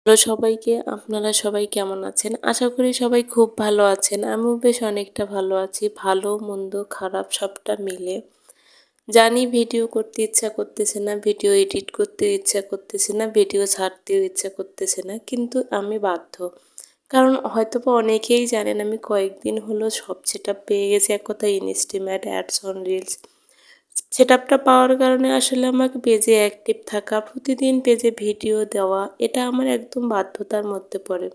Hello সবাইকে, আপনারা সবাই কেমন আছেন? আশা করি সবাই খুব ভালো আছেন। আমিও বেশ অনেকটা ভালো আছি। ভালো, মন্দ, খারাপ সবটা মিলে। জানি ভিডিও করতে ইচ্ছা করতেছে না, ভিডিও এডিট করতে ইচ্ছা করতেছে না, ভিডিও ছাড়তেও ইচ্ছা করতেছে না, কিন্তু আমি বাধ্য। কারণ হয়তোবা অনেকেই জানেন আমি কয়েকদিন হলো সব সেটআপ পেয়ে গেছি, এক কথায় ইনস্টিমেট, অ্যাডস অন রিলস। সেটআপটা পাওয়ার কারণে আসলে আমাকে পেজে অ্যাক্টিভ থাকা, প্রতিদিন পেজে ভিডিও দেওয়া, এটা আমার একদম বাধ্যতার মধ্যে পড়ে।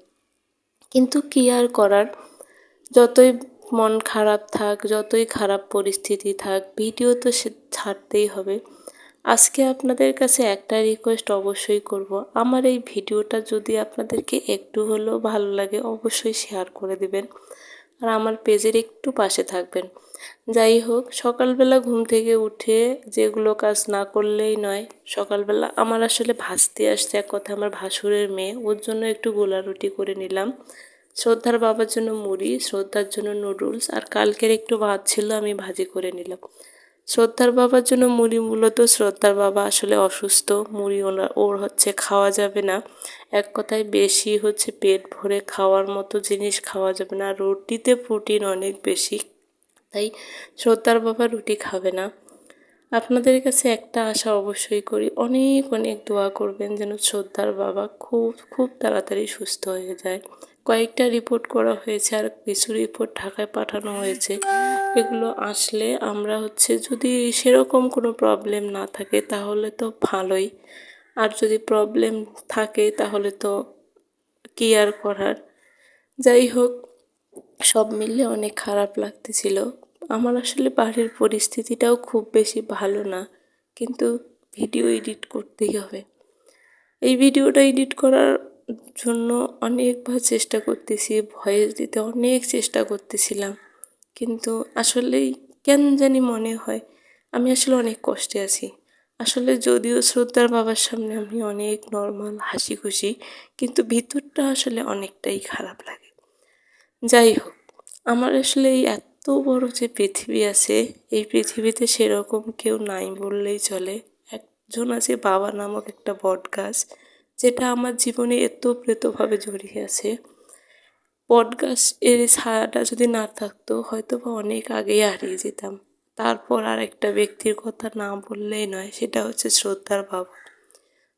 কিন্তু কী আর করার, যতই মন খারাপ থাক, যতই খারাপ পরিস্থিতি থাক, ভিডিও তো সে ছাড়তেই হবে। আজকে আপনাদের কাছে একটা রিকোয়েস্ট অবশ্যই করব, আমার এই ভিডিওটা যদি আপনাদেরকে একটু হলেও ভালো লাগে অবশ্যই শেয়ার করে দিবেন আর আমার পেজের একটু পাশে থাকবেন। যাই হোক, সকালবেলা ঘুম থেকে উঠে যেগুলো কাজ না করলেই নয়, সকালবেলা আমার আসলে ভাসতে আসছে, এক কথা আমার ভাসুরের মেয়ে, ওর জন্য একটু গোলা রুটি করে নিলাম। শ্রদ্ধার বাবার জন্য মুড়ি, শ্রদ্ধার জন্য নুডলস, আর কালকের একটু ভাত ছিল আমি ভাজি করে নিলাম। শ্রদ্ধার বাবার জন্য মুড়ি, মূলত শ্রদ্ধার বাবা আসলে অসুস্থ, মুড়ি ওর হচ্ছে খাওয়া যাবে না। এক কথায় বেশি হচ্ছে পেট ভরে খাওয়ার মতো জিনিস খাওয়া যাবে না, রুটিতে প্রোটিন অনেক বেশি, তাই শ্রদ্ধার বাবা রুটি খাবে না। আপনাদের কাছে একটা আশা অবশ্যই করি, অনেক অনেক দোয়া করবেন যেন শ্রদ্ধার বাবা খুব খুব তাড়াতাড়ি সুস্থ হয়ে যায়। কয়েকটা রিপোর্ট করা হয়েছে আর কিছু রিপোর্ট ঢাকায় পাঠানো হয়েছে। এগুলো আসলে আমরা হচ্ছে যদি সেরকম কোনো প্রবলেম না থাকে তাহলে তো ভালোই, আর যদি প্রবলেম থাকে তাহলে তো কী আর করার। যাই হোক, সব মিলিয়ে অনেক খারাপ লাগতেছিল। আমার আসলে বাড়ির পরিস্থিতিটাও খুব বেশি ভালো না, কিন্তু ভিডিও এডিট করতেই হবে। এই ভিডিওটা এডিট করার জন্য অনেকবার চেষ্টা করতেছি, ভয়েস দিতে অনেক চেষ্টা করতেছিলাম, কিন্তু আসলেই কেন জানি মনে হয় আমি আসলে অনেক কষ্টে আছি। আসলে যদিও শ্রদ্ধার বাবার সামনে আমি অনেক নর্মাল হাসি খুশি, কিন্তু ভিতরটা আসলে অনেকটাই খারাপ লাগে। যাই হোক, আমার আসলে এই এত বড় যে পৃথিবী আছে, এই পৃথিবীতে সেরকম কেউ নাই বললেই চলে। একজন আছে বাবা নামক একটা বটগাছ, যেটা আমার জীবনে এতপ্রেতভাবে জড়িয়ে আছে। বটগাছ এর ছায়াটা যদি না থাকতো হয়তো বা অনেক আগেই হারিয়ে যেতাম। তারপর আর একটা ব্যক্তির কথা না বললেই নয়, সেটা হচ্ছে শ্রদ্ধার বাবা।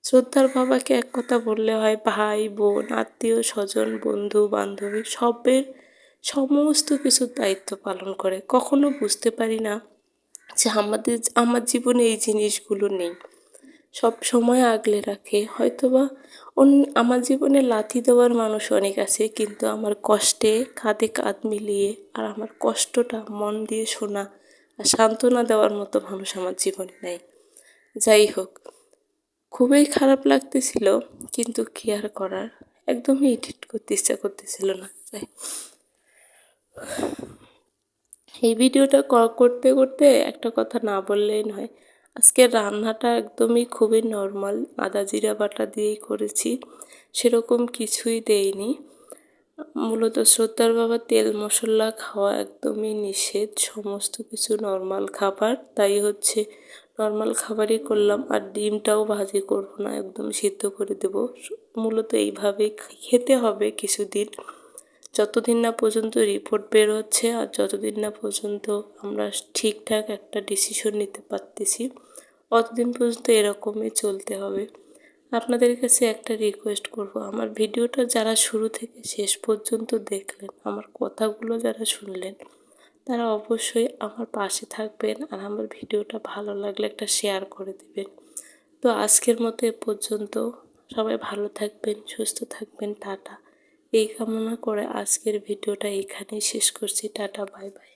শ্রদ্ধার বাবাকে এক কথা বললে হয় ভাই, বোন, আত্মীয় স্বজন, বন্ধু বান্ধবী সবের সমস্ত কিছুর দায়িত্ব পালন করে। কখনো বুঝতে পারি না যে আমার জীবনে এই জিনিসগুলো নেই, সব সময় আগলে রাখে। হয়তোবা আমার জীবনে লাথি দেওয়ার মানুষ অনেক আছে, কিন্তু আমার কষ্টে কাঁধে কাঁধ মিলিয়ে আর আমার কষ্টটা মন দিয়ে শোনা আর সান্ত্বনা দেওয়ার মতো মানুষ আমার জীবনে নেই। যাই হোক, খুবই খারাপ লাগতেছিল, কিন্তু কী আর করার, একদমই এডিট করতে ইচ্ছা করতেছিল না। তাই এই ভিডিওটা করতে করতে একটা কথা না বললেই নয়। আজকের রান্নাটা একদমই খুবই নর্মাল, আদা জিরা বাটা দিয়েই করেছি, সেরকম কিছুই দেইনি। মূলত শ্রদ্ধার বাবা তেল মশলা খাওয়া একদমই নিষেধ, সমস্ত কিছু নর্মাল খাবার, তাই হচ্ছে নর্মাল খাবারই করলাম। আর ডিমটাও ভাজি করব না, একদম সিদ্ধ করে দেব। মূলত এইভাবেই খেতে হবে কিছুদিন, যতদিন না পর্যন্ত রিপোর্ট বের হচ্ছে আর যতদিন না পর্যন্ত আমরা ঠিকঠাক একটা ডিসিশন নিতে পারতেছি, অতদিন পর্যন্ত এরকমই চলতে হবে। আপনাদের কাছে একটা রিকোয়েস্ট করব, আমার ভিডিওটা যারা শুরু থেকে শেষ পর্যন্ত দেখলেন, আমার কথাগুলো যারা শুনলেন, তারা অবশ্যই আমার পাশে থাকবেন আর আমার ভিডিওটা ভালো লাগলে একটা শেয়ার করে দেবেন। তো আজকের মতো এ পর্যন্ত, সবাই ভালো থাকবেন, সুস্থ থাকবেন, টাটা। এই কামনা করে আজকের ভিডিওটা এখানেই শেষ করছি। Tata, bye bye.